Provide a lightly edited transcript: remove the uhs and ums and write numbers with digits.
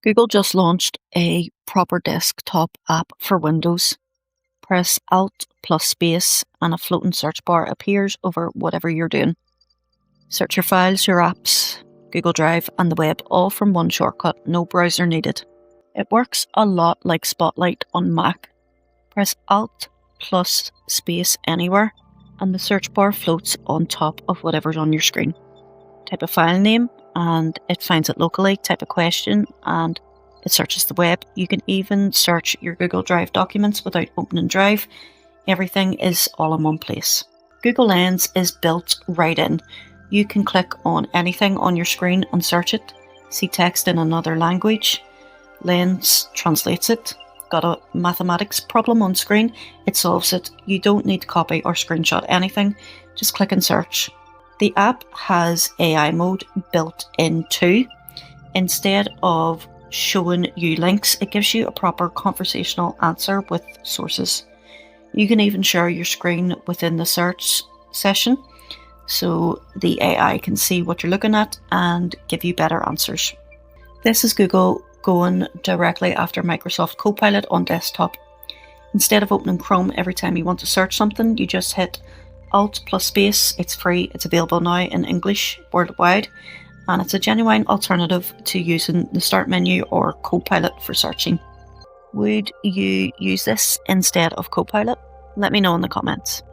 Google just launched a proper desktop app for Windows. Press Alt plus space and a floating search bar appears over whatever you're doing. Search your files, your apps, Google Drive and the web all from one shortcut, no browser needed. It works a lot like Spotlight on Mac. Press Alt plus space anywhere and the search bar floats on top of whatever's on your screen. Type a file name and it finds it locally, type a question and it searches the web. You can even search your Google Drive documents without opening Drive. Everything is all in one place. Google Lens is built right in. You can click on anything on your screen and search it. See text in another language. Lens translates it. Got a mathematics problem on screen? It solves it. You don't need to copy or screenshot anything. Just click and search. The app has AI mode built in too. Instead of showing you links, it gives you a proper conversational answer with sources. You can even share your screen within the search session so the AI can see what you're looking at and give you better answers. This is Google going directly after Microsoft Copilot on desktop. Instead of opening Chrome every time you want to search something, you just hit Alt plus space. It's free, it's available now in English worldwide, and it's a genuine alternative to using the start menu or Copilot for searching. Would you use this instead of Copilot? Let me know in the comments.